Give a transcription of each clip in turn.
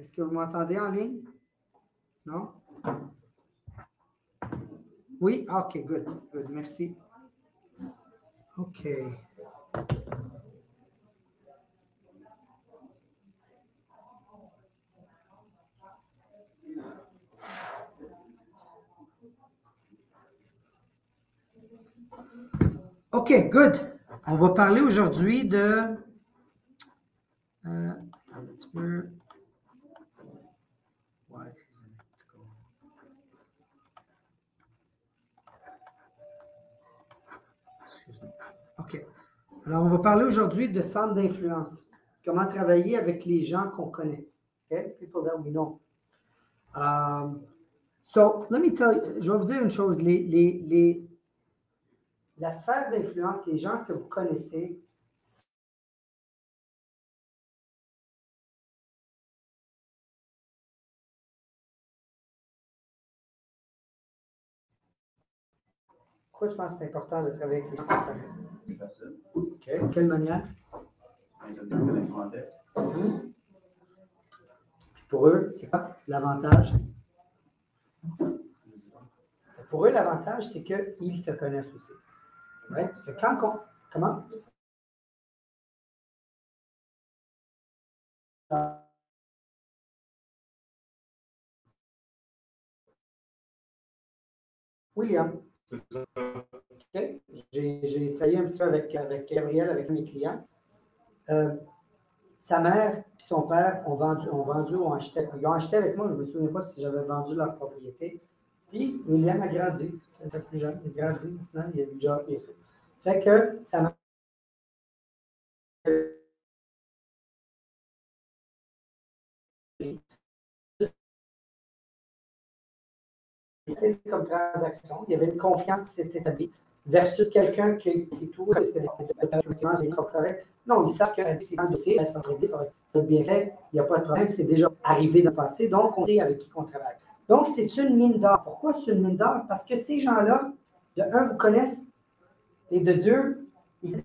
Est-ce que vous m'entendez en ligne? Non? Oui? OK, good, good, merci. OK. OK, good. On va parler aujourd'hui de... un petit peu... Ouais. Excuse-moi. OK. Alors, on va parler aujourd'hui de centre d'influence. Comment travailler avec les gens qu'on connaît. OK? People that we know. So, let me tell you, je vais vous dire une chose. La sphère d'influence, les gens que vous connaissez, pourquoi je pense que c'est important de travailler avec les gens qu'on connaît? C'est facile. OK. De quelle manière? Mm-hmm. Pour eux, c'est quoi l'avantage? Pour eux, l'avantage, c'est qu'ils te connaissent aussi. Right? C'est quand qu'on... Comment? William. Okay. J'ai travaillé un petit peu avec Gabriel, avec mes clients. Sa mère et son père ont acheté avec moi. Je ne me souviens pas si j'avais vendu leur propriété. Puis William a grandi. C'était plus jeune. Il a grandi. Maintenant, il a du job et tout. Fait que sa mère. Comme transaction, il y avait une confiance qui s'est établie versus quelqu'un qui tout, est-ce que les documents sont corrects? Non, ils savent que c'est un dossier, elles sont traitées, ça va être bien fait, il n'y a pas de problème, c'est déjà arrivé dans le passé, donc on sait avec qui on travaille. Donc, c'est une mine d'or. Pourquoi c'est une mine d'or? Parce que ces gens-là, de un, vous connaissent, et de deux, ils...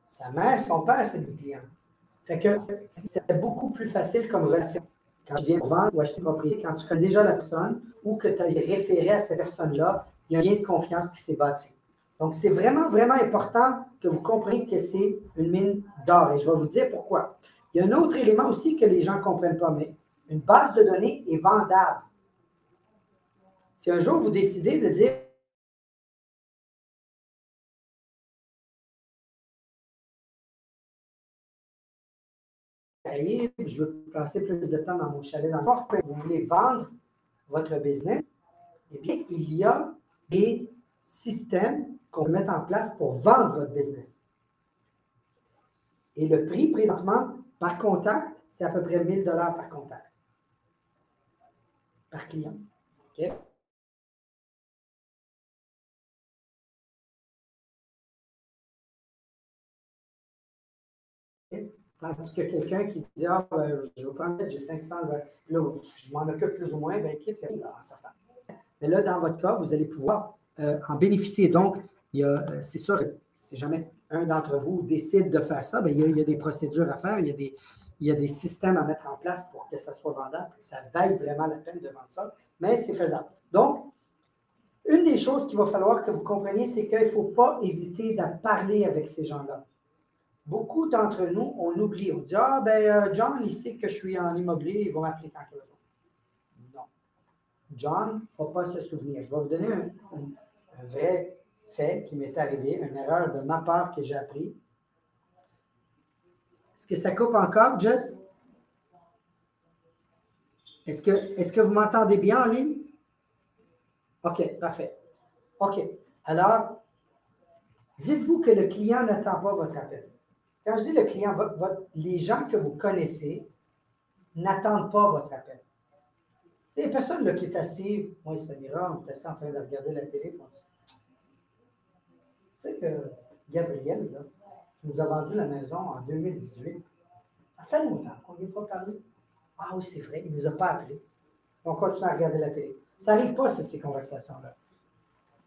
Sa mère, son père, c'est des clients. Fait que c'est beaucoup plus facile comme relation. Quand tu viens pour vendre ou acheter une propriété, quand tu connais déjà la personne ou que tu as référé à cette personne-là, il y a un lien de confiance qui s'est bâti. Donc, c'est vraiment, vraiment important que vous compreniez que c'est une mine d'or. Et je vais vous dire pourquoi. Il y a un autre élément aussi que les gens ne comprennent pas, mais une base de données est vendable. Si un jour vous décidez de dire je veux passer plus de temps dans mon chalet dans le port, vous voulez vendre votre business, eh bien, il y a des systèmes qu'on peut mettre en place pour vendre votre business. Et le prix présentement par contact, c'est à peu près 1 000 $ par contact, par client. OK? Tandis que quelqu'un qui dit ah, ben, je vais prendre, j'ai 500, là, je m'en occupe plus ou moins, ben, quitte en sortant. Mais là, dans votre cas, vous allez pouvoir en bénéficier. Donc, c'est sûr que si jamais un d'entre vous décide de faire ça, bien, il y a des procédures à faire, il y a des systèmes à mettre en place pour que ça soit vendable, que ça vaille vraiment la peine de vendre ça, mais c'est faisable. Donc, une des choses qu'il va falloir que vous compreniez, c'est qu'il ne faut pas hésiter à parler avec ces gens-là. Beaucoup d'entre nous, on oublie. On dit ah, ben, John, il sait que je suis en immobilier, il va m'appeler quand il veut. Non. John ne va pas se souvenir. Je vais vous donner un vrai fait qui m'est arrivé, une erreur de ma part que j'ai appris. Est-ce que ça coupe encore, Jess? Est-ce que vous m'entendez bien en ligne? OK, parfait. OK. Alors, dites-vous que le client n'attend pas votre appel. Quand je dis le client, les gens que vous connaissez n'attendent pas votre appel. Il y a personne là, qui est assis, moi et Samira, on est assis en train de regarder la télé. Tu sais que Gabriel, là, nous a vendu la maison en 2018. Ça fait longtemps qu'on n'y a pas parlé. Ah oui, c'est vrai, il ne nous a pas appelés. On continue à regarder la télé. Ça n'arrive pas, ces conversations-là.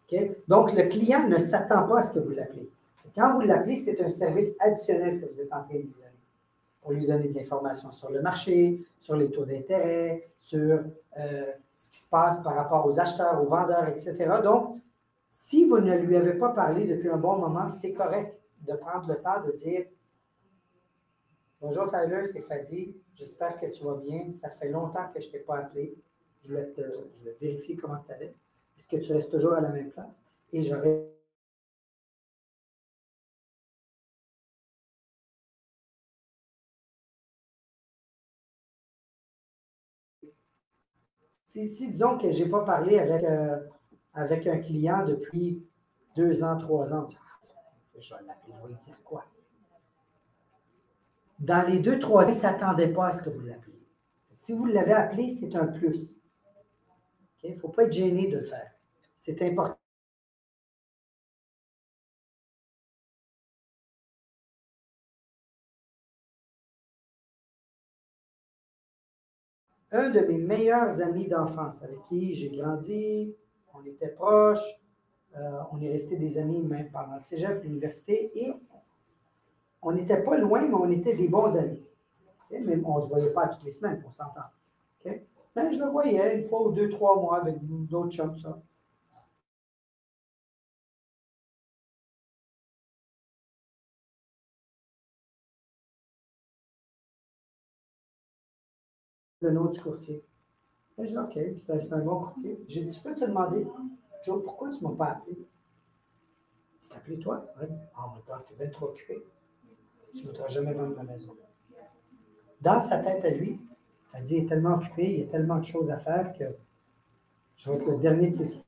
Okay? Donc, le client ne s'attend pas à ce que vous l'appelez. Quand vous l'appelez, c'est un service additionnel que vous êtes en train de lui donner. Pour lui donner de l'information sur le marché, sur les taux d'intérêt, sur ce qui se passe par rapport aux acheteurs, aux vendeurs, etc. Donc, si vous ne lui avez pas parlé depuis un bon moment, c'est correct de prendre le temps de dire bonjour Tyler, c'est Fadi, j'espère que tu vas bien. Ça fait longtemps que je ne t'ai pas appelé. Je voulais vérifier comment tu allais. Est-ce que tu restes toujours à la même place? Et j'aurais. Si disons que je n'ai pas parlé avec un client depuis 2 ans, 3 ans, je vais l'appeler, je vais lui dire quoi? Dans les 2, 3 ans, il ne s'attendait pas à ce que vous l'appeliez. Si vous l'avez appelé, c'est un plus. Il ne faut pas être gêné de le faire. C'est important. Un de mes meilleurs amis d'enfance avec qui j'ai grandi, on était proches, on est restés des amis même pendant le cégep, l'université, et on n'était pas loin, mais on était des bons amis. Okay? Même on ne se voyait pas toutes les semaines, pour s'entendre. Okay? Mais je le voyais une fois ou 2, 3 mois avec d'autres chums, ça. Le nom du courtier. Et je dis, OK, c'est un bon courtier. J'ai dit, je peux te demander, Joe, pourquoi tu ne m'as pas appelé? Tu t'es appelé toi? Oui. Ah, mais toi, tu es bien trop occupé. Tu ne voudras jamais vendre ma maison. Dans sa tête à lui, elle dit, il est tellement occupé, il y a tellement de choses à faire que je vais être le dernier de ses soucis.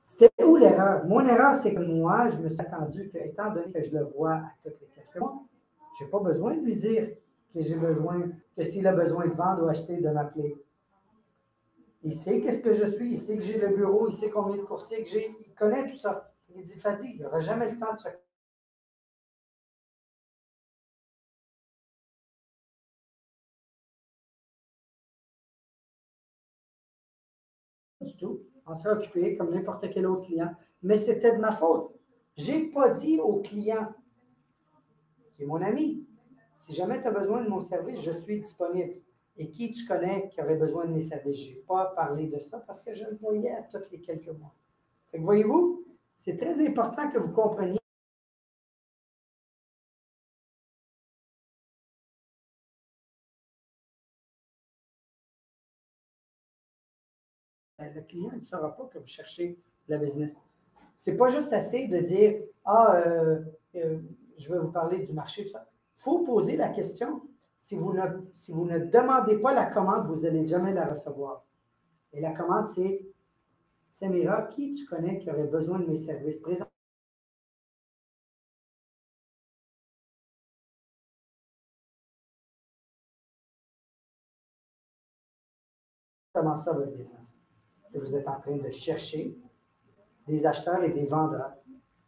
C'était où l'erreur? Mon erreur, c'est que moi, je me suis attendu que, étant donné que je le vois à toutes les quelques mois, je n'ai pas besoin de lui dire que j'ai besoin, que s'il a besoin de vendre ou acheter, de m'appeler. Il sait qu'est-ce que je suis, il sait que j'ai le bureau, il sait combien de courtiers que j'ai, il connaît tout ça. Il dit, Fadi, il n'aura jamais le temps de se du tout. On s'est occupé comme n'importe quel autre client. Mais c'était de ma faute. Je n'ai pas dit au client, qui est mon ami, si jamais tu as besoin de mon service, je suis disponible. Et qui tu connais qui aurait besoin de mes services? Je n'ai pas parlé de ça parce que je le voyais à tous les quelques mois. Fait que voyez-vous, c'est très important que vous compreniez. Le client ne saura pas que vous cherchez de la business. Ce n'est pas juste assez de dire ah, je vais vous parler du marché. Il faut poser la question. Si vous ne demandez pas la commande, vous n'allez jamais la recevoir. Et la commande, c'est Samira, qui tu connais qui aurait besoin de mes services présents? Comment ça, votre business? Si vous êtes en train de chercher des acheteurs et des vendeurs.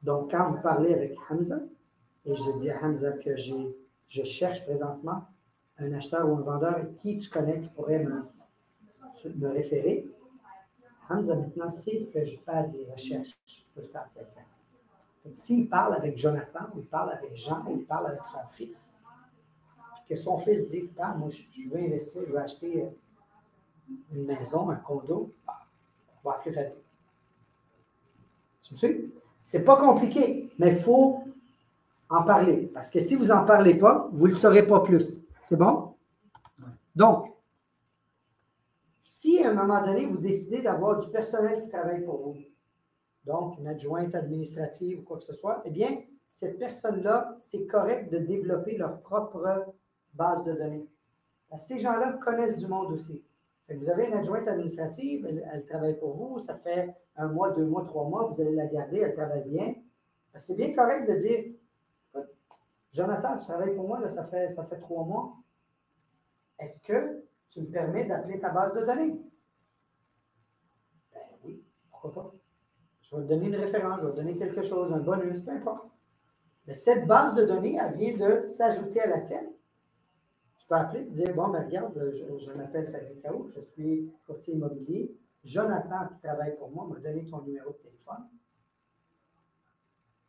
Donc, quand vous parlez avec Hamza, et je dis à Hamza que je cherche présentement un acheteur ou un vendeur qui tu connais qui pourrait me référer, Hamza maintenant sait que je fais des recherches tout le temps quelqu'un. S'il parle avec Jonathan, ou il parle avec Jean, ou il parle avec son fils, puis que son fils dit, ah, moi, je veux investir, je veux acheter une maison, un condo, on va appeler Fadi. Tu me suis? C'est pas compliqué, mais il faut en parler. Parce que si vous n'en parlez pas, vous ne le saurez pas plus. C'est bon? Donc, si à un moment donné, vous décidez d'avoir du personnel qui travaille pour vous, donc une adjointe administrative ou quoi que ce soit, eh bien, cette personne-là, c'est correct de développer leur propre base de données. Parce que ces gens-là connaissent du monde aussi. Vous avez une adjointe administrative, elle travaille pour vous, ça fait 1 mois, 2 mois, 3 mois, vous allez la garder, elle travaille bien. C'est bien correct de dire, Jonathan, tu travailles pour moi, là, ça fait 3 mois. Est-ce que tu me permets d'appeler ta base de données? Ben oui, pourquoi pas? Je vais te donner une référence, je vais te donner quelque chose, un bonus, peu importe. Mais cette base de données, elle vient de s'ajouter à la tienne. Tu peux appeler et dire, bon, ben, regarde, je m'appelle Fadi Kao, je suis courtier immobilier. Jonathan, qui travaille pour moi, m'a donné ton numéro de téléphone.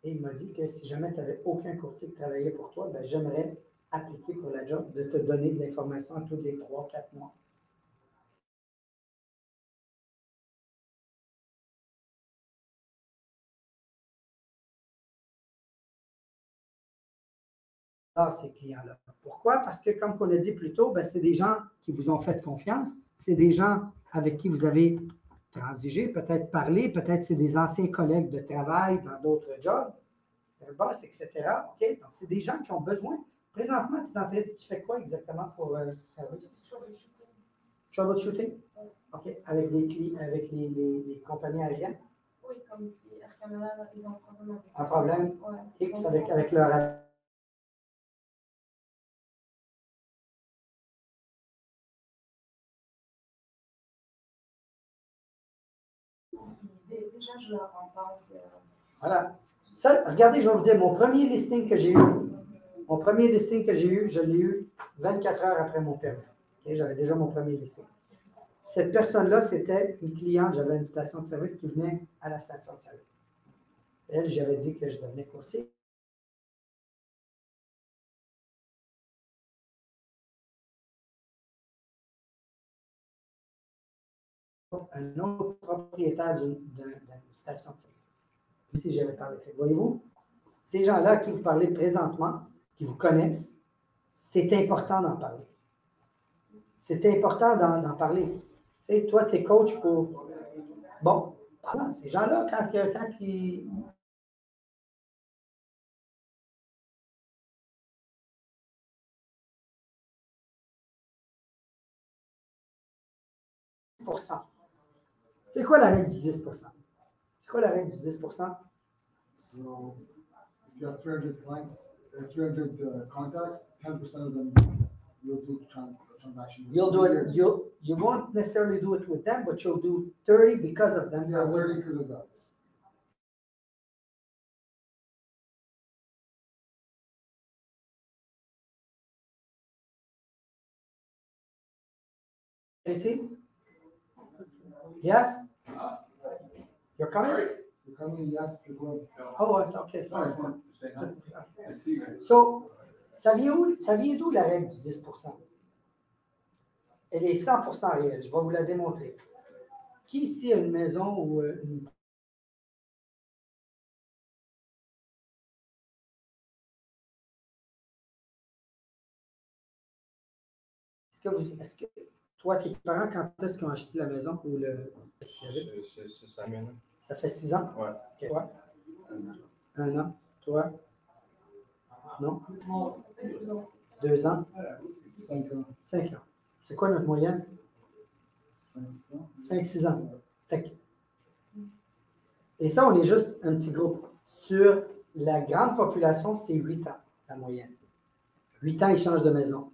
Et il m'a dit que si jamais tu n'avais aucun courtier qui travaillait pour toi, ben, j'aimerais appliquer pour la job de te donner de l'information tous les 3-4 mois. Ces clients-là. Pourquoi? Parce que, comme on a dit plus tôt, ben, c'est des gens qui vous ont fait confiance, c'est des gens avec qui vous avez transigé, peut-être parlé, peut-être c'est des anciens collègues de travail dans d'autres jobs, un boss, etc. OK? Donc, c'est des gens qui ont besoin. Présentement, tu fais quoi exactement pour troubleshooting? OK. Avec les compagnies aériennes? Oui, comme si Air Canada, ils ont un problème avec. Un problème X avec leur. Déjà, je leur en parle. Voilà. Ça, regardez, je vais vous dire, mon premier listing que j'ai eu, je l'ai eu 24 heures après mon permis. Okay? J'avais déjà mon premier listing. Cette personne-là, c'était une cliente, j'avais une station de service qui venait à la station de service. Elle, j'avais dit que je devenais courtier. Un autre propriétaire d'une station de service. Si j'avais parlé. Voyez-vous, ces gens-là à qui vous parlez présentement, qui vous connaissent, c'est important d'en parler. C'est important d'en parler. Tu sais, toi, tu es coach pour. Bon, ces gens-là, quand ils. C'est quoi la règle du 10 %? C'est quoi la règle du 10 %? So, if you have 300 clients, 300 contacts, 10% of them you'll do transaction. You'll do it. You won't necessarily do it with them, but you'll do 30 because of them. Yeah, 30 because of that. Ici? Yes? You're coming? You're coming, yes, you're going. Oh, okay. No, I just want to say hi. I see you guys. So, ça vient d'où la règle du 10 %? Elle est 100 % réelle. Je vais vous la démontrer. Qui ici a une maison ou une. Est-ce que toi, tes parents, quand est-ce qu'ils ont acheté la maison ou le. C'est 6 ans maintenant. Ça fait 6 ans? Ouais. Okay. Toi? 1 an. Toi? Non? 2 ans? 5 ans. 5 ans. C'est quoi notre moyenne? 500. 5-6 ans. Et ça, on est juste un petit groupe. Sur la grande population, c'est 8 ans, la moyenne. 8 ans, ils changent de maison.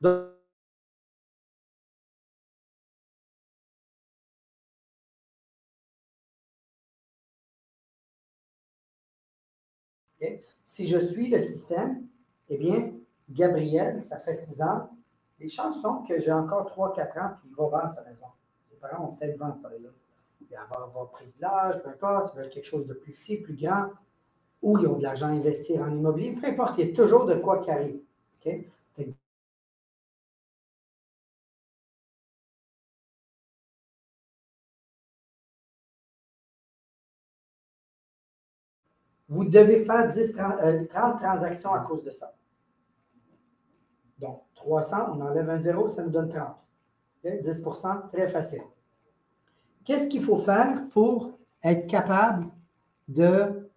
Donc, okay. Si je suis le système, eh bien, Gabriel, ça fait 6 ans. Les chances sont que j'ai encore 3-4 ans, puis il va vendre sa maison. Ses parents vont peut-être vendre ça là. Il va avoir pris de l'âge, peu importe, ils veulent quelque chose de plus petit, plus grand, ou ils ont de l'argent à investir en immobilier, peu importe, il y a toujours de quoi qui arrive. Okay? Vous devez faire 30 transactions à cause de ça. Donc, 300, on enlève un zéro, ça nous donne 30. Okay? 10 %, très facile. Qu'est-ce qu'il faut faire pour être capable de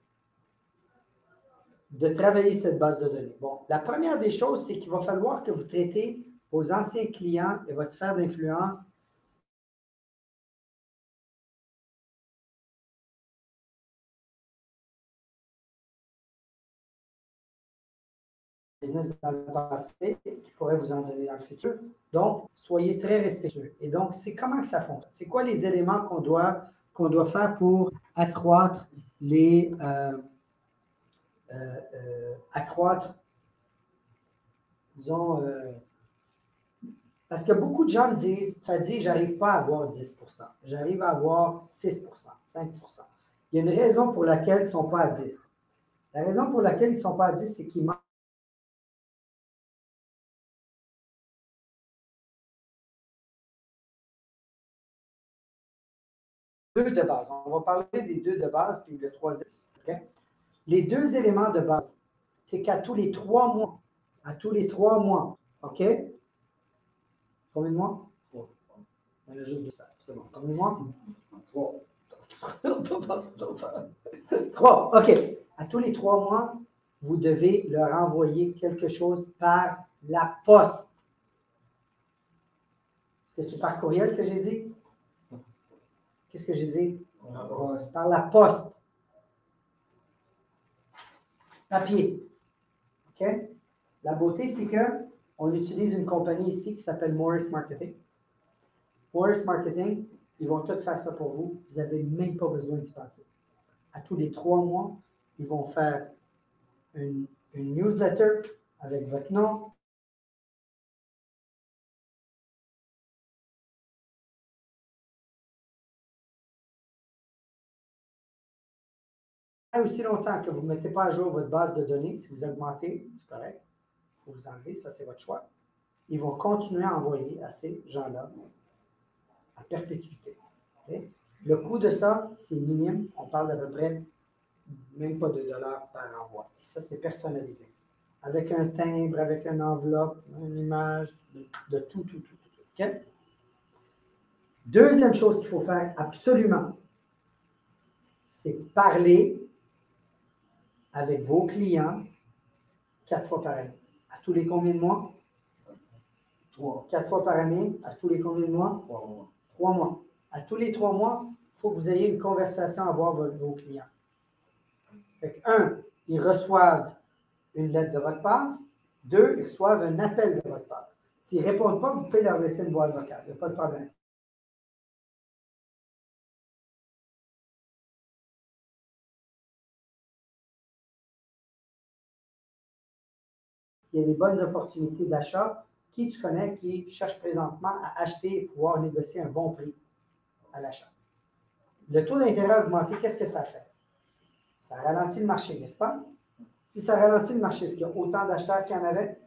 travailler cette base de données? Bon, la première des choses, c'est qu'il va falloir que vous traitez vos anciens clients et votre sphère d'influence business dans le passé qui pourrait vous en donner dans le futur. Donc, soyez très respectueux. Et donc, c'est comment que ça fonctionne? C'est quoi les éléments qu'on doit faire pour accroître accroître, disons, parce que beaucoup de gens me disent, Fadi, j'arrive pas à avoir 10%, j'arrive à avoir 6%, 5%. Il y a une raison pour laquelle ils ne sont pas à 10. La raison pour laquelle ils ne sont pas à 10, c'est qu'ils manquent deux de base. On va parler des deux de base, puis le troisième. Okay? Les deux éléments de base, c'est qu'à tous les 3 mois, OK? Combien de mois? 3. On a juste 2 ça. C'est bon. Combien de mois? 3. 3. OK. À tous les 3 mois, vous devez leur envoyer quelque chose par la poste. Est-ce que c'est par courriel que j'ai dit? Qu'est-ce que j'ai dit? Par la poste. Papier. OK? La beauté, c'est qu'on utilise une compagnie ici qui s'appelle Morris Marketing. Morris Marketing, ils vont tout faire ça pour vous. Vous n'avez même pas besoin d'y penser. À tous les 3 mois, ils vont faire une newsletter avec votre nom. Aussi longtemps que vous ne mettez pas à jour votre base de données, si vous augmentez, c'est correct. Il faut vous enlever, ça c'est votre choix. Ils vont continuer à envoyer à ces gens-là à perpétuité. Okay? Le coût de ça, c'est minime. On parle d'à peu près même pas de dollars par envoi. Et ça, c'est personnalisé. Avec un timbre, avec une enveloppe, une image, de tout. Okay? Deuxième chose qu'il faut faire absolument, c'est parler avec vos clients 4 fois par année. À tous les combien de mois? 3. 4 fois par année. À tous les combien de mois? 3 mois. 3 mois. À tous les 3 mois, il faut que vous ayez une conversation à avoir avec vos clients. Fait que, 1, ils reçoivent une lettre de votre part. 2, ils reçoivent un appel de votre part. S'ils ne répondent pas, vous pouvez leur laisser une boîte vocale. Il n'y a pas de problème. Il y a des bonnes opportunités d'achat. Qui tu connais qui cherche présentement à acheter et pouvoir négocier un bon prix à l'achat? Le taux d'intérêt augmenté, qu'est-ce que ça fait? Ça ralentit le marché, n'est-ce pas? Si ça ralentit le marché, est-ce qu'il y a autant d'acheteurs qu'il y en avait?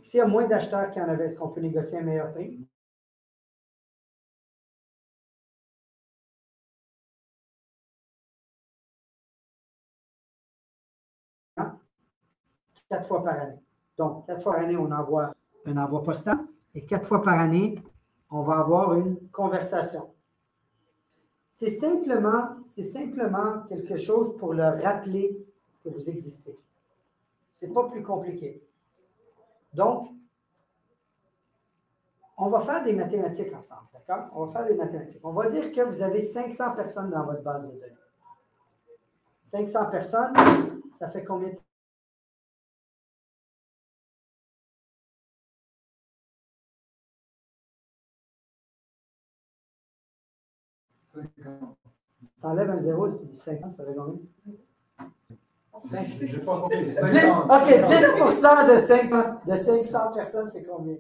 S'il y a moins d'acheteurs qu'il y en avait, est-ce qu'on peut négocier un meilleur prix? Hein? 4 fois par année. Donc, 4 fois par année, on envoie un envoi postal et 4 fois par année, on va avoir une conversation. C'est simplement quelque chose pour leur rappeler que vous existez. Ce n'est pas plus compliqué. Donc, on va faire des mathématiques ensemble, d'accord? On va faire des mathématiques. On va dire que vous avez 500 personnes dans votre base de données. 500 personnes, ça fait combien de temps? 50. Tu enlèves un zéro du 50, ça fait combien? J'ai pas compris. 50. OK, 10% de 500 personnes, c'est combien?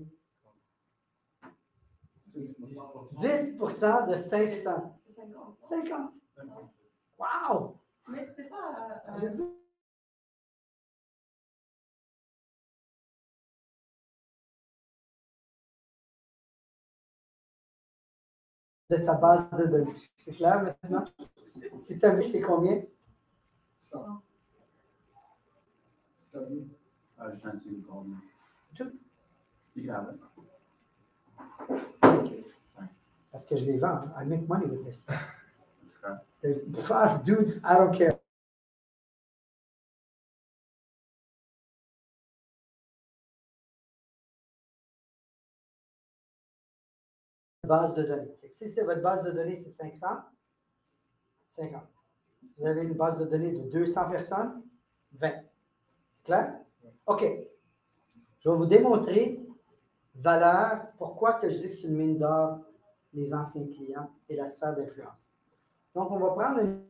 10% de 500. C'est 50. 50. Wow! Mais c'était pas. J'ai dit. De ta base de données. C'est clair maintenant? Si tu as mis, c'est combien? 100. C'est à lui. I just trying to see who called me. Tout. You can have it. OK. Parce que je les vends. I make money with this. That's crap. Dude, I don't care. Base de données. Si c'est votre base de données, c'est 500, 50. Vous avez une base de données de 200 personnes, 20. C'est clair? OK. Je vais vous démontrer valeur, pourquoi que je dis que c'est une mine d'or, les anciens clients et la sphère d'influence. Donc, on va prendre une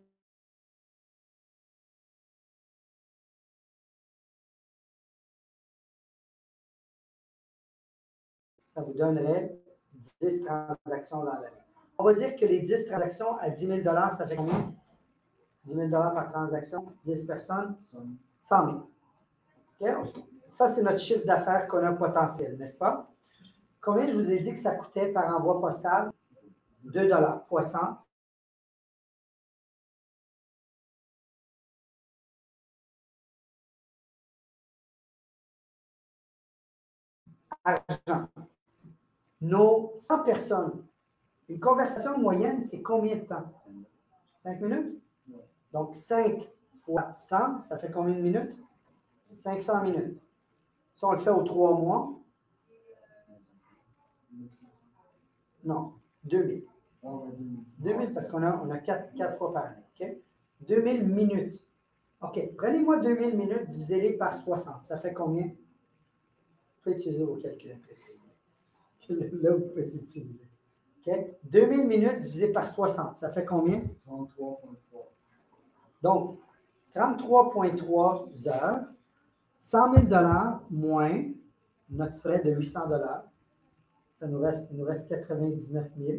ça vous donnerait 10 transactions dans l'année. On va dire que les 10 transactions à 10 000 ça fait combien? 10 000 par transaction, 10 personnes, 100 000. Okay? Ça, c'est notre chiffre d'affaires qu'on a potentiel, n'est-ce pas? Combien je vous ai dit que ça coûtait par envoi postal? 2 fois 100. Argent. Nos 100 personnes, une conversation moyenne, c'est combien de temps? 5 minutes? Donc, 5 fois 100, ça fait combien de minutes? 500 minutes. Si on le fait aux 3 mois, non, 2000. 2000 parce qu'on a 4 fois par année. Okay? 2000 minutes. OK, prenez-moi 2000 minutes, divisez-les par 60. Ça fait combien? Vous pouvez utiliser vos calculatrices. Là, vous pouvez l'utiliser. Okay? 2000 minutes divisé par 60, ça fait combien? 33,3. Donc, 33,3 heures, 100 000 moins notre frais de 800 ça il nous reste 99 000,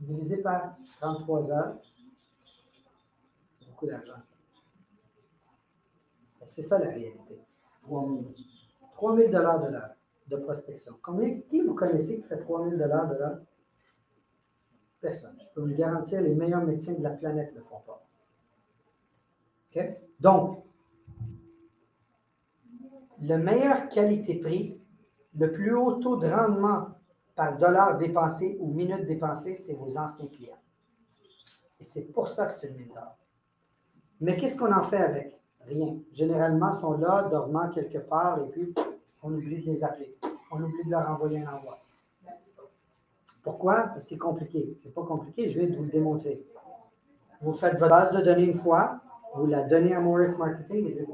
divisé par 33 heures. C'est beaucoup d'argent, ça. C'est ça la réalité. 3 000 de l'heure de prospection. Qui vous connaissez qui fait 3 000 de l'heure? Personne. Je peux vous le garantir, les meilleurs médecins de la planète ne le font pas. Okay? Donc, le meilleur qualité-prix, le plus haut taux de rendement par dollar dépensé ou minute dépensée, c'est vos anciens clients. Et c'est pour ça que c'est le 1000 $. Mais qu'est-ce qu'on en fait avec? Rien. Généralement, ils sont là, dormant quelque part, et puis on oublie de les appeler. On oublie de leur envoyer un envoi. Pourquoi? Parce que c'est compliqué. C'est pas compliqué, je viens de vous le démontrer. Vous faites votre base de données une fois, vous la donnez à Morris Marketing et dites,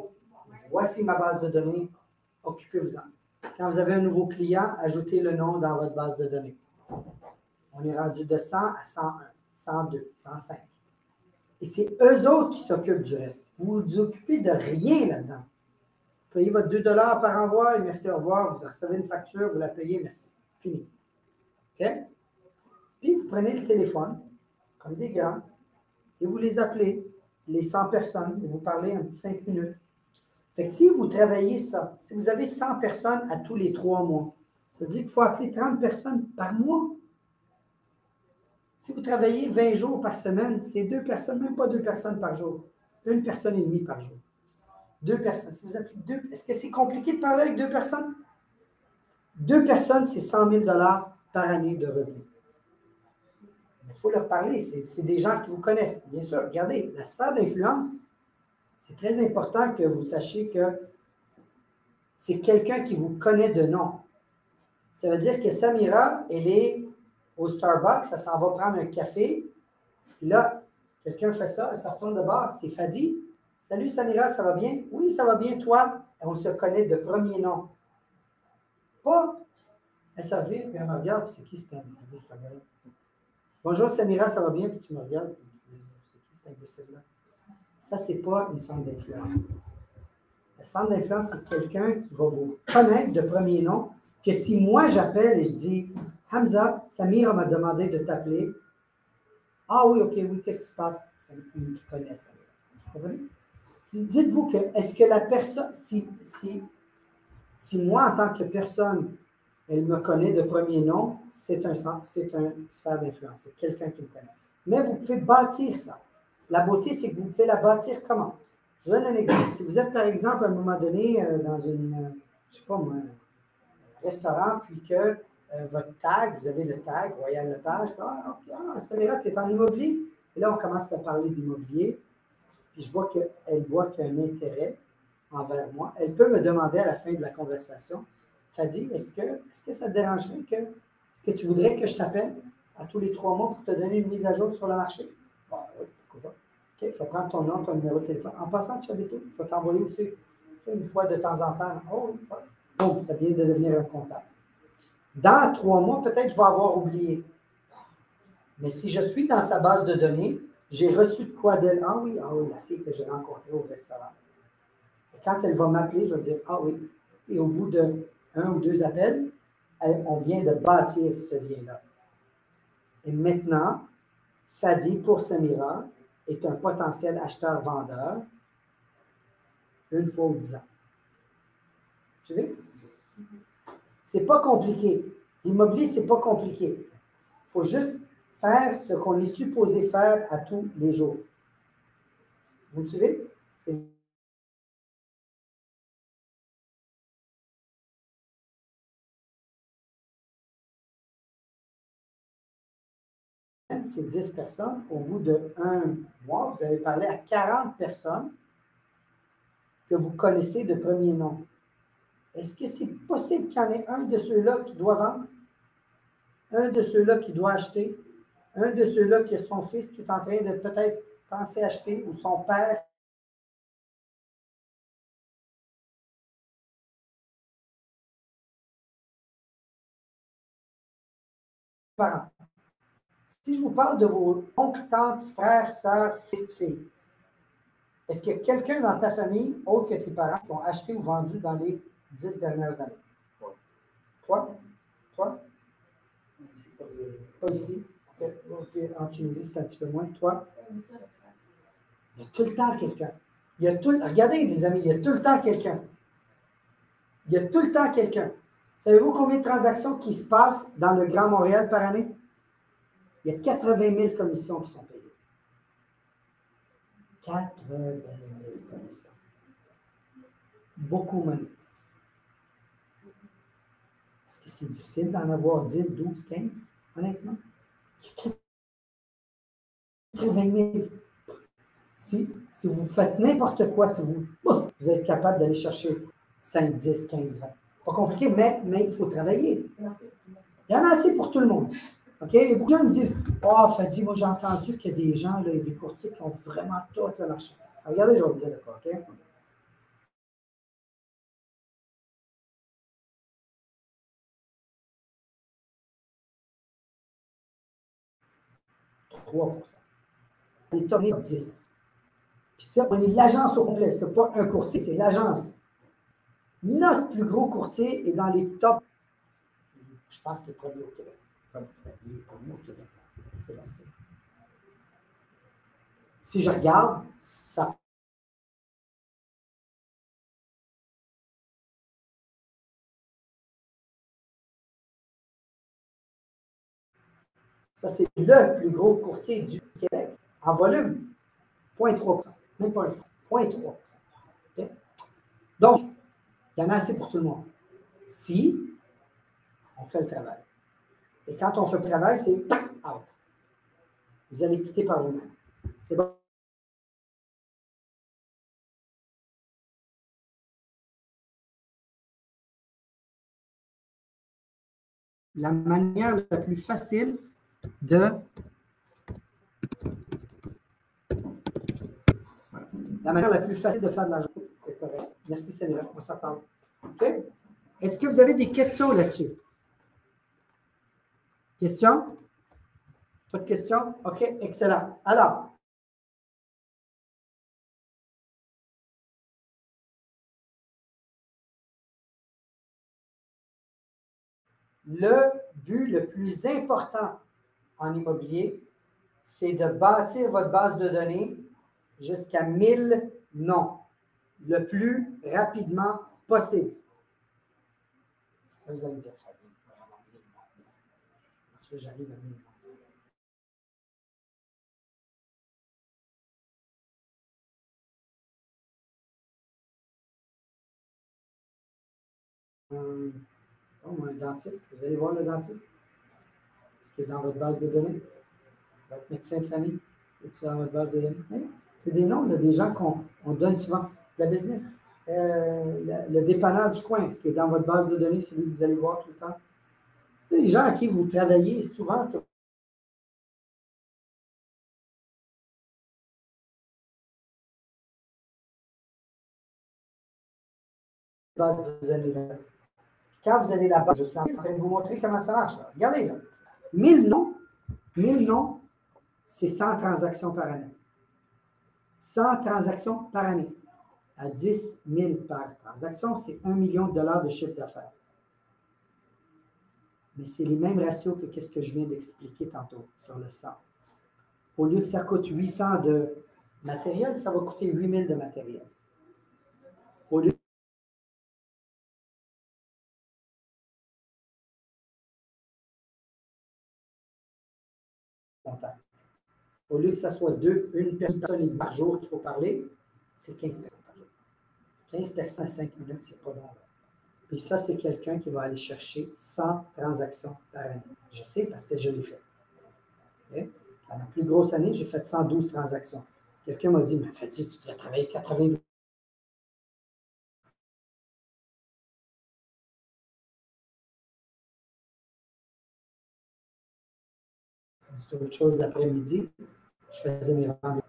voici ma base de données, occupez-vous-en. Quand vous avez un nouveau client, ajoutez le nom dans votre base de données. On est rendu de 100 à 101, 102, 105. Et c'est eux autres qui s'occupent du reste. Vous ne vous occupez de rien là-dedans. Vous payez votre 2 $ par envoi et merci, au revoir. Vous recevez une facture, vous la payez, merci. Fini. OK? Puis vous prenez le téléphone, comme des grands, et vous les appelez, les 100 personnes, et vous parlez un petit 5 minutes. Fait que si vous travaillez ça, si vous avez 100 personnes à tous les 3 mois, ça veut dire qu'il faut appeler 30 personnes par mois. Si vous travaillez 20 jours par semaine, c'est 2 personnes, même pas 2 personnes par jour. 1 personne et demie par jour. 2 personnes. Si vous appelez 2, est-ce que c'est compliqué de parler avec 2 personnes? 2 personnes, c'est 100 000 $ par année de revenus. Il faut leur parler. C'est des gens qui vous connaissent. Bien sûr, regardez, la sphère d'influence, c'est très important que vous sachiez que c'est quelqu'un qui vous connaît de nom. Ça veut dire que Samira, elle est au Starbucks, ça s'en va prendre un café. Puis là, quelqu'un fait ça, elle se retourne de bord. C'est Fadi. Salut Samira, ça va bien? Oui, ça va bien, toi? Et on se connaît de premier nom. Pas, elle se revient, puis elle me regarde, puis c'est qui cet imbécile-là? Bonjour Samira, ça va bien? Puis tu me regardes, puis c'est qui cet imbécile-là? Ça, c'est pas une centre d'influence. Le centre d'influence, c'est quelqu'un qui va vous connaître de premier nom, que si moi j'appelle et je dis Hamza, Samira m'a demandé de t'appeler. Ah oui, ok, oui, qu'est-ce qui se passe? C'est lui qui connaît Samira. Vous comprenez? Dites-vous que, est-ce que la personne, si moi, en tant que personne, elle me connaît de premier nom, c'est un sphère d'influence. C'est quelqu'un qui me connaît. Mais vous pouvez bâtir ça. La beauté, c'est que vous pouvez la bâtir comment? Je vous donne un exemple. Si vous êtes, par exemple, à un moment donné, dans une, je sais pas moi, un restaurant, puis que votre tag, vous avez le tag, Royal Lepage, Samira, tu es en immobilier. Et là, on commence à parler d'immobilier. Puis je vois qu'elle voit qu'il y a un intérêt envers moi. Elle peut me demander à la fin de la conversation, Fadi, est-ce que ça te dérangerait est-ce que tu voudrais que je t'appelle à tous les 3 mois pour te donner une mise à jour sur le marché? Bon, oui, pourquoi pas. OK, je vais prendre ton nom, ton numéro de téléphone. En passant, tu habites où? Je vais t'envoyer aussi une fois de temps en temps. Oh, oui, bon, ça vient de devenir un contact. Dans 3 mois, peut-être je vais avoir oublié. Mais si je suis dans sa base de données, j'ai reçu de quoi d'elle? Ah oui, la fille que j'ai rencontrée au restaurant. Et quand elle va m'appeler, je vais dire, ah oui. Et au bout de 1 ou 2 appels, On vient de bâtir ce lien-là. Et maintenant, Fadi, pour Samira, est un potentiel acheteur-vendeur une fois aux 10 ans. Vous suivez? C'est pas compliqué. L'immobilier, c'est pas compliqué. Il faut juste faire ce qu'on est supposé faire à tous les jours. Vous me suivez? C'est 10 personnes. Au bout d'1 mois, vous avez parlé à 40 personnes que vous connaissez de premier nom. Est-ce que c'est possible qu'il y en ait un de ceux-là qui doit vendre? Un de ceux-là qui doit acheter? Un de ceux-là qui a son fils qui est en train de peut-être penser acheter ou son père? Parents. Si je vous parle de vos oncles, tantes, frères, sœurs, fils, filles, est-ce qu'il y a quelqu'un dans ta famille, autre que tes parents, qui ont acheté ou vendu dans les 10 dernières années? Toi? Toi? Pas ici. Okay. En Tunisie, c'est un petit peu moins. Toi? Il y a tout le temps quelqu'un. Regardez, les amis, il y a tout le temps quelqu'un. Il y a tout le temps quelqu'un. Savez-vous combien de transactions qui se passent dans le Grand Montréal par année? Il y a 80 000 commissions qui sont payées. 80 000 commissions. Beaucoup moins. Est-ce que c'est difficile d'en avoir 10, 12, 15, honnêtement? 80 000. Si vous faites n'importe quoi, si vous êtes capable d'aller chercher 5, 10, 15, 20. Pas compliqué, mais il faut travailler. Il y en a assez pour tout le monde. OK? Et beaucoup de gens me disent, Fadi, moi j'ai entendu qu'il y a des gens, là, des courtiers qui ont vraiment tout le marché. Alors, regardez, je vais vous dire le cas, OK? On est tourné 10. Puis ça, on est l'agence au complet. Ce n'est pas un courtier, c'est l'agence. Notre plus gros courtier est dans les top. Je pense qu'il est premier au Québec. Il est premier au Québec. Sébastien. Si je regarde, ça. Ça, c'est le plus gros courtier du Québec. En volume, 0,3%. Même pas 0,3%. Okay? Donc, il y en a assez pour tout le monde. Si on fait le travail. Et quand on fait le travail, c'est out. Vous allez quitter par vous-même. C'est bon. La manière la plus facile de faire de l'argent. C'est correct. Merci, Céline. On s'en parle. OK? Est-ce que vous avez des questions là-dessus? Questions? Pas de questions? OK, excellent. Alors, le but le plus important en immobilier, c'est de bâtir votre base de données jusqu'à 1000 noms, le plus rapidement possible. Vous allez me dire, Fadi, j'arrive à 1000 noms. Un dentiste, vous allez voir le dentiste, ce qui est dans votre base de données. Votre médecin de famille, est dans votre base de données. Oui, c'est des noms, là, des gens qu'on donne souvent. De la business. Le dépanneur du coin, ce qui est dans votre base de données, celui que vous allez voir tout le temps. Les gens à qui vous travaillez souvent, base de données là. Quand vous allez là-bas, je suis en train de vous montrer comment ça marche. Là. Regardez là. 1000 noms, c'est 100 transactions par année. 100 transactions par année. À 10 000 par transaction, c'est 1 million de dollars de chiffre d'affaires. mais c'est les mêmes ratios que ce que je viens d'expliquer tantôt sur le 100. Au lieu que ça coûte 800 de matériel, ça va coûter 8000 de matériel. Au lieu contact. Au lieu que ça soit une personne par jour qu'il faut parler, c'est 15 personnes par jour. 15 personnes à 5 minutes, c'est pas bon. Puis ça, c'est quelqu'un qui va aller chercher 100 transactions par année. Je sais parce que je l'ai fait. Okay? Dans ma plus grosse année, j'ai fait 112 transactions. Quelqu'un m'a dit, mais Fadi, tu devrais travailler 92. C'est autre chose l'après-midi. Je faisais mes rendez-vous.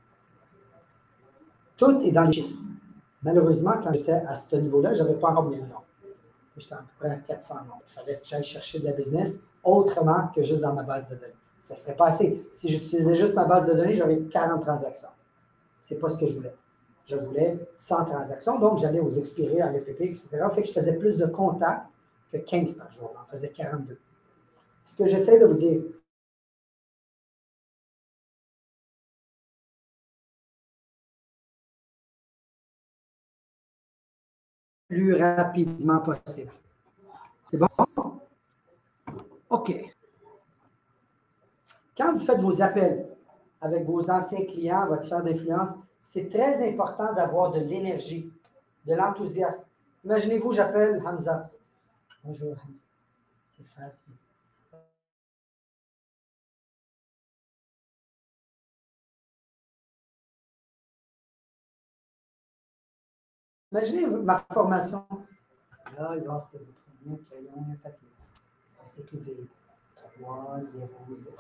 Tout est dans les chiffres. Malheureusement, quand j'étais à ce niveau-là, je n'avais pas encore 1000 noms. J'étais à peu près à 400 noms. Il fallait que j'aille chercher de la business autrement que juste dans ma base de données. Ça ne serait pas assez. Si j'utilisais juste ma base de données, j'aurais 40 transactions. Ce n'est pas ce que je voulais. Je voulais 100 transactions, donc j'allais aux expirés, à l'EPP, etc. Fait que je faisais plus de contacts que 15 par jour. J'en faisais 42. Ce que j'essaie de vous dire, plus rapidement possible. C'est bon? OK. Quand vous faites vos appels avec vos anciens clients, votre sphère d'influence, c'est très important d'avoir de l'énergie, de l'enthousiasme. Imaginez-vous, j'appelle Hamza. Bonjour Hamza. C'est Fadi. Imaginez ma formation. Là, il va falloir que vous preniez un crayon et un papier. Vous écrivez 3, 0, 0.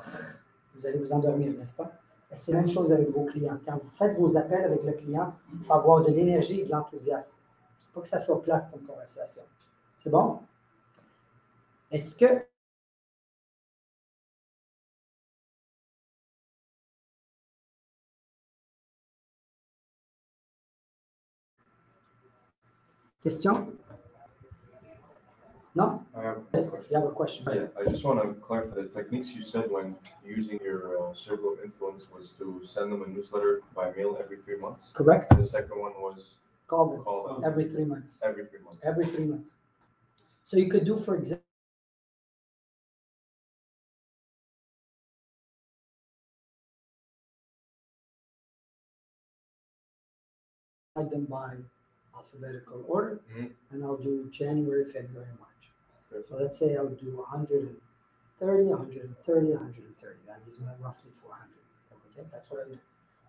Vous allez vous endormir, n'est-ce pas? C'est la même chose avec vos clients. Quand vous faites vos appels avec le client, il faut avoir de l'énergie et de l'enthousiasme. Il ne faut pas que ça soit plate comme conversation. C'est bon? Est-ce que question? No? Yes, you have a question. Yeah, I just want to clarify the techniques you said when using your circle of influence was to send them a newsletter by mail every 3 months. Correct. And the second one was Call them call them every 3 months. every 3 months. Every 3 months. So you could do, for example, them by alphabetical order, and I'll do January, February, March. Okay. So let's say I'll do 130, 130, 130. That gives me roughly 400. Okay, that's what I do.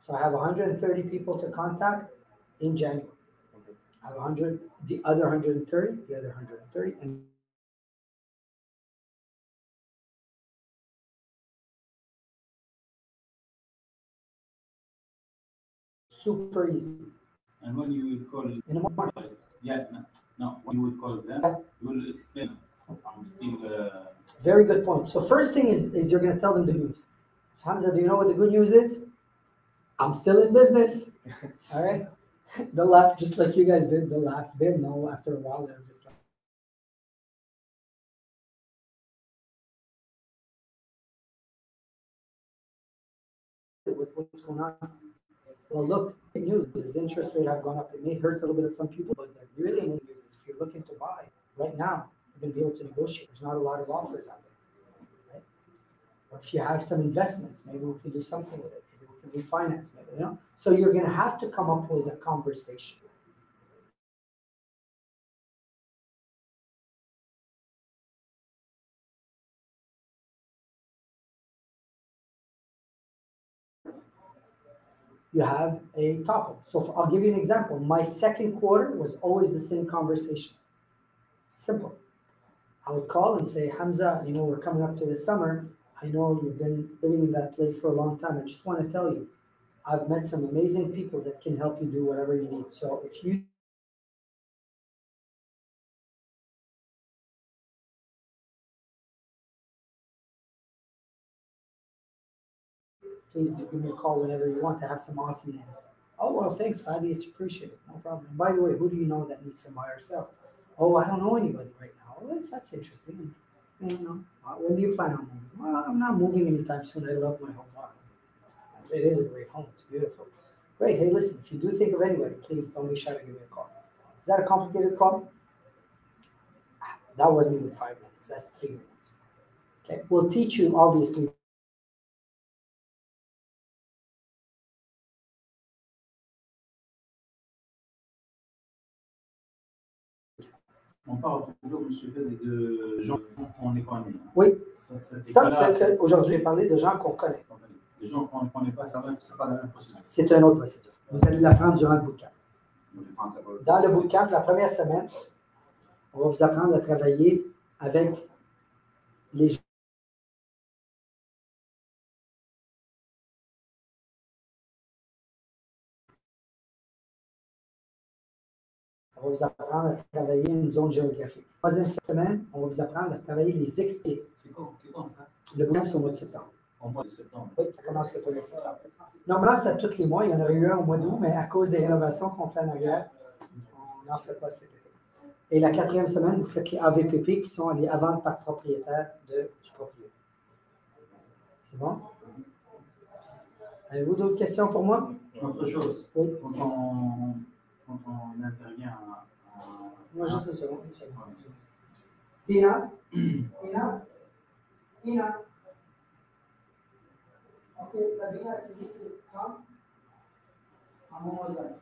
So I have 130 people to contact in January. Okay. I have 100, the other 130, the other 130, and super easy. And when you would call, In a month. yeah, no, when you would call them, you will explain. I'm still. Very good point. So first thing is you're going to tell them the news. Hamza, do you know what the good news is? I'm still in business. All right. They'll laugh just like you guys did. They'll laugh. They'll know after a while. They're just like. What's going on? Well, look, good news is interest rate have gone up. It may hurt a little bit of some people, but the really amazing news is if you're looking to buy right now, you're going to be able to negotiate. There's not a lot of offers out there, right? Or if you have some investments, maybe we can do something with it. Maybe we can refinance, maybe, you know. So you're going to have to come up with a conversation. You have a topic. So I'll give you an example. My second quarter was always the same conversation. Simple. I would call and say, Hamza, you know, we're coming up to the summer. I know you've been living in that place for a long time. I just want to tell you, I've met some amazing people that can help you do whatever you need. So if you please give me a call whenever you want to have some awesome news. Oh, well, thanks, Fadi. It's appreciated. No problem. And by the way, who do you know that needs some buy or sell? Oh, I don't know anybody right now. Well, that's interesting. You know, when do you plan on moving? Well, I'm not moving anytime soon. I love my home farm. It is a great home. It's beautiful. Great. Hey, listen, if you do think of anybody, please don't be shy to give me a call. Is that a complicated call? That wasn't even 5 minutes. That's 3 minutes. Okay. We'll teach you, obviously. On parle toujours, monsieur, de gens qu'on les connaît. Oui. Ça, Aujourd'hui, j'ai parlé de gens qu'on connaît. Les gens qu'on ne connaît pas, c'est pas la même procédure. C'est un autre procédure. Vous allez l'apprendre durant le bootcamp. Dans le bootcamp, la première semaine, on va vous apprendre à travailler avec les gens. On va vous apprendre à travailler une zone géographique. Troisième semaine, on va vous apprendre à travailler les expériences. C'est quand ça? Le bootcamp, c'est au mois de septembre. Au mois de septembre. Oui, ça commence le 1er septembre. Normalement, c'est à tous les mois. Il y en aurait eu un au mois d'août, mais à cause des rénovations qu'on fait en arrière, on n'en fait pas cet été. Et la quatrième semaine, vous faites les AVPP qui sont les ventes par propriétaire du propriétaire. C'est bon? Avez-vous d'autres questions pour moi? Autre chose, Oui. Quand on intervient Moi, juste une seconde. Tina? Tina? Tina? Ok, Sabina, tu dis que quand? À mon moment.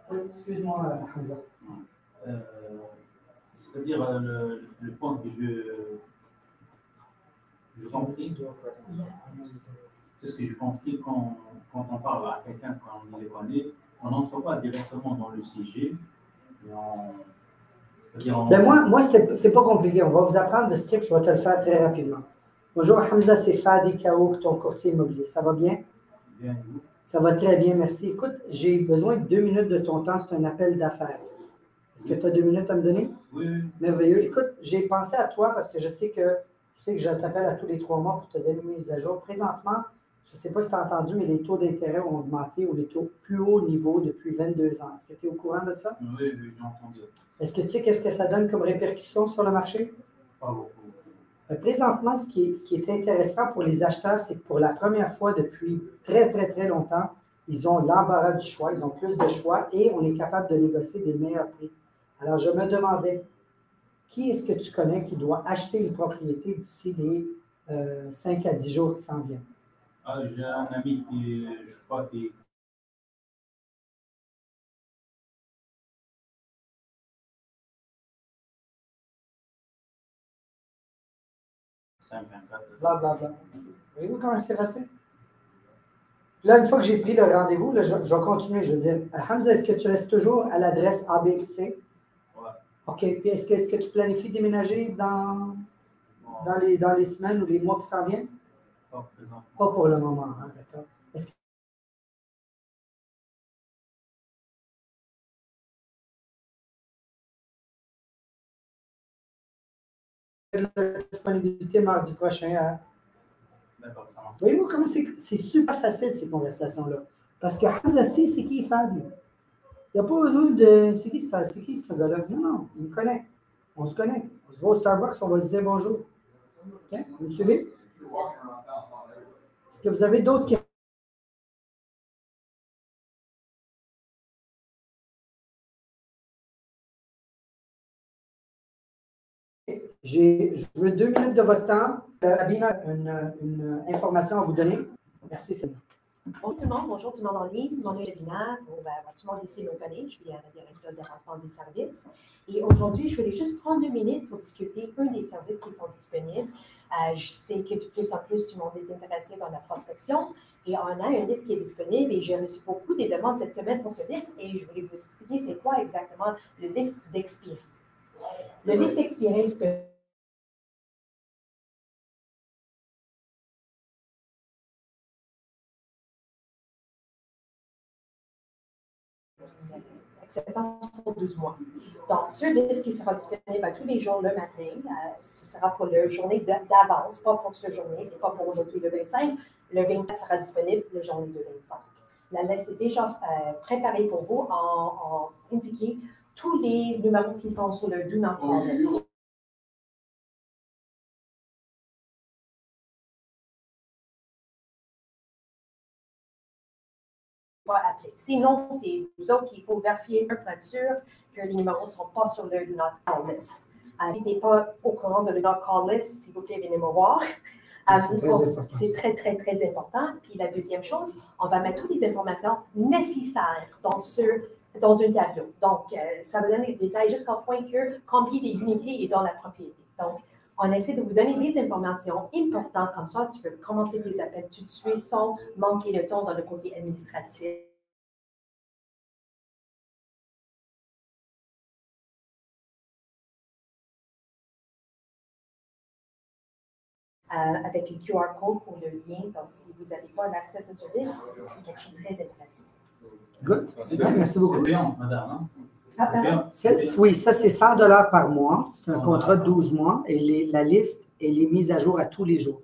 Oui, excuse-moi, Hamza. C'est-à-dire le point que je compris, c'est ce que je compris quand on parle à quelqu'un, quand on les connaît, on n'entre pas directement dans le sujet. Ben moi c'est pas compliqué. On va vous apprendre le script, je vais te le faire très rapidement. Bonjour Hamza, c'est Fadi Kaouk, ton courtier immobilier. Ça va bien? Bien. Ça va très bien, merci. Écoute, j'ai besoin de 2 minutes de ton temps, c'est un appel d'affaires. Est-ce que tu as 2 minutes à me donner? Oui. Merveilleux. Écoute, j'ai pensé à toi parce que je sais que je t'appelle à tous les 3 mois pour te donner une mise à jour. Présentement, je ne sais pas si tu as entendu, mais les taux d'intérêt ont augmenté au plus haut niveau depuis 22 ans. Est-ce que tu es au courant de ça? Oui, j'ai entendu. Est-ce que tu sais qu'est-ce que ça donne comme répercussion sur le marché? Pas beaucoup. Présentement, ce qui est intéressant pour les acheteurs, c'est que pour la première fois depuis très, très, très longtemps, ils ont l'embarras du choix, ils ont plus de choix et on est capable de négocier des meilleurs prix. Alors, je me demandais, qui est-ce que tu connais qui doit acheter une propriété d'ici les 5 à 10 jours qui s'en viennent? J'ai un ami qui, je crois, qui Blablabla. Voyez-vous comment c'est facile? Là, une fois que j'ai pris le rendez-vous, là, je vais continuer. Je vais dire, Hamza, est-ce que tu restes toujours à l'adresse ABC? Ouais. OK. Puis est-ce que tu planifies de déménager dans les semaines ou les mois qui s'en viennent? Pas présentement. Pas pour le moment, hein, d'accord. Est-ce que la disponibilité mardi prochain? Hein? D'accord, ça marche. Voyez-vous comment c'est super facile ces conversations-là? Parce que Hamza sait c'est qui Fadi. Il n'y a pas besoin de. C'est qui ce gars-là? Non, il me connaît. On se connaît. On se va au Starbucks, on va se dire bonjour. OK? Vous me suivez? Est-ce que vous avez d'autres questions? Je veux 2 minutes de votre temps. Sabina a une information à vous donner. Merci, Sabina. Bonjour tout le monde en ligne. Mon nom est Sabina. Tout le monde ici me connaît. Je suis la directrice de département des services. Et aujourd'hui, je voulais juste prendre 2 minutes pour discuter un des services qui sont disponibles. Je sais que de plus en plus, tout le monde est intéressé dans la prospection. Et on a une liste qui est disponible et j'ai reçu beaucoup des demandes cette semaine pour cette liste. Et je voulais vous expliquer c'est quoi exactement le liste d'expiry. Le liste d'expiry, c'est acceptance pour 12 mois. Donc, ce liste qui sera disponible à tous les jours le matin, ce sera pour la journée d'avance, pas pour cette journée, c'est pas pour aujourd'hui le 25. Le 24 sera disponible la journée de 25. La liste est déjà préparée pour vous en indiquant tous les numéros qui sont sur le Do Not Call list. pas appeler. Sinon, c'est vous autres qu'il faut vérifier un pour être sûr que les numéros ne sont pas sur le Do Not Call List. Si tu n'es pas au courant de le Do Not Call List, s'il vous plaît, venez me voir. C'est très, très, très important. Puis la deuxième chose, on va mettre toutes les informations nécessaires dans un tableau. Donc, ça va donner des détails jusqu'au point que combien d'unités est dans la propriété. Donc, on essaie de vous donner des informations importantes, comme ça, tu peux commencer tes appels tout de suite sans manquer de temps dans le côté administratif. Avec le QR code pour le lien. Donc, si vous n'avez pas l'accès à ce service, c'est quelque chose de très intéressant. Good. Merci beaucoup. C'est payant, madame, hein? Ah, pardon? Oui, ça, c'est 100 $ par mois. C'est un contrat de 12 mois et la liste, elle est mise à jour à tous les jours.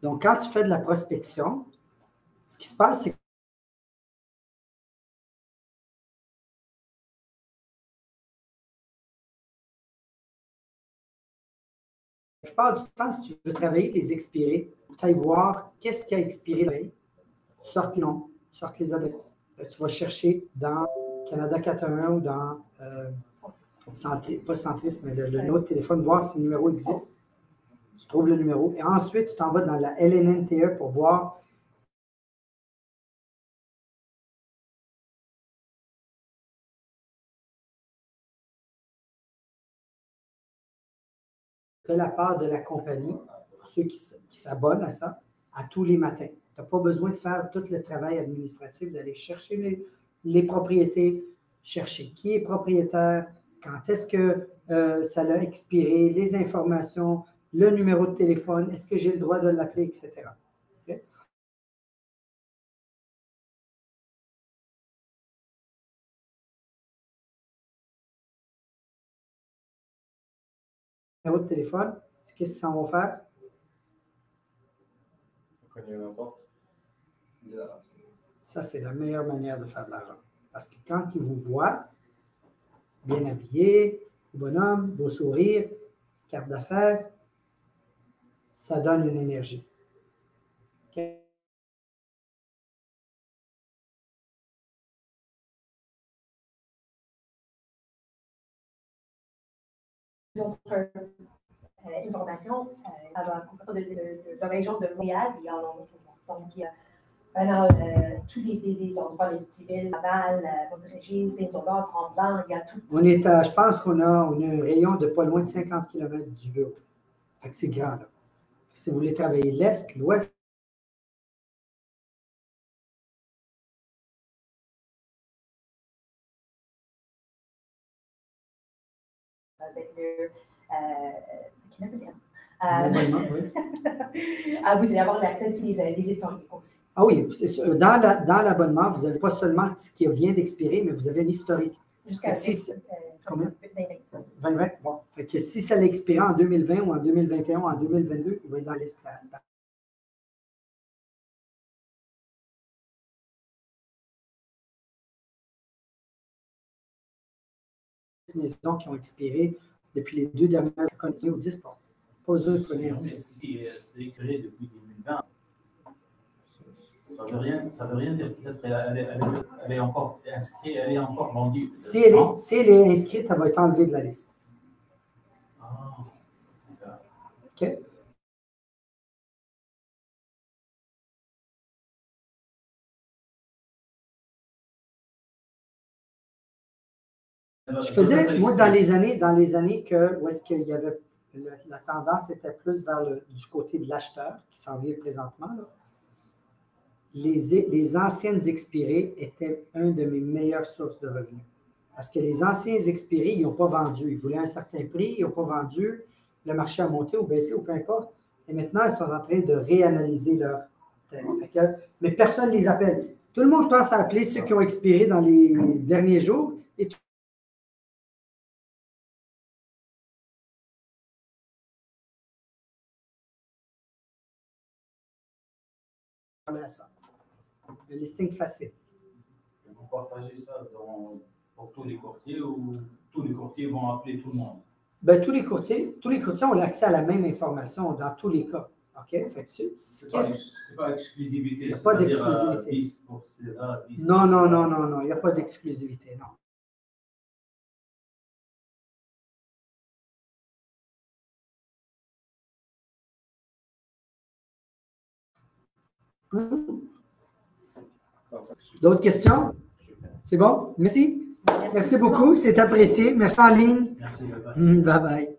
Donc, quand tu fais de la prospection, ce qui se passe, c'est que la plupart du temps, si tu veux travailler les expirés, tu ailles voir qu'est-ce qui a expiré la veille, tu sortes les noms, tu sortes les adresses. Là, tu vas chercher dans Canada 411 ou dans, pas Centris, mais le numéro de téléphone, voir si le numéro existe. Tu trouves le numéro et ensuite, tu t'en vas dans la LNNTE pour voir de la part de la compagnie, pour ceux qui s'abonnent à ça, à tous les matins. Tu n'as pas besoin de faire tout le travail administratif, d'aller chercher les propriétés, chercher qui est propriétaire, quand est-ce que ça a expiré, les informations, le numéro de téléphone, est-ce que j'ai le droit de l'appeler, etc. Okay? Numéro de téléphone, qu'est-ce qu'ils vont faire? Ça, c'est la meilleure manière de faire de l'argent. Parce que quand ils vous voient, bien habillé, bonhomme, beau sourire, carte d'affaires, ça donne une énergie. Okay? D'autres informations, ça va de la région de Montréal, il y en a d'autres. Donc, il y a tous les endroits, les petits villes, Laval, Montérégie, Saint-Sauveur, Tremblant, il y a tout. Je pense qu'on a un rayon de pas loin de 50 km du bureau. Fait que c'est grand, là. Si vous voulez travailler l'Est, l'Ouest, avec oui. Vous allez avoir l'accès à les historiques aussi. Ah oui, dans l'abonnement, vous n'avez pas seulement ce qui vient d'expirer, mais vous avez un historique. Jusqu'à combien? 2020. Bon. Fait que si ça l'expire en 2020 ou en 2021 ou en 2022, il va être dans l'Est. Maisons qui ont expiré depuis les 2 dernières années ou 10 portes. Pas besoin de première. Mais si c'est expiré depuis 2020, ça veut rien dire. Peut-être qu'elle est encore inscrite, elle est encore vendue. Si elle est inscrite, elle va être enlevée de la liste. Ah, OK? Je faisais, moi, dans les années où est-ce qu'il y avait la tendance était plus vers du côté de l'acheteur, qui s'en vient présentement, là. Les anciennes expirées étaient une de mes meilleures sources de revenus. Parce que les anciens expirés, ils n'ont pas vendu. Ils voulaient un certain prix, ils n'ont pas vendu. Le marché a monté ou baissé ou peu importe. Et maintenant, ils sont en train de réanalyser leur thème. Mais personne ne les appelle. Tout le monde pense à appeler ceux qui ont expiré dans les derniers jours et tout. À ça. Le listing facile. vous partagez ça pour tous les courtiers ou tous les courtiers vont appeler tout le monde? Bien, tous les courtiers ont accès à la même information dans tous les cas. OK? Fait que C'est pas exclusivité. Il n'y a pas c'est-à-dire, d'exclusivité. 10 pour cela, 10 Non, non, non, non, non, il n'y a pas d'exclusivité, non. D'autres questions? C'est bon? Merci. Merci beaucoup, c'est apprécié. Merci en ligne. Merci, bye-bye. Bye bye.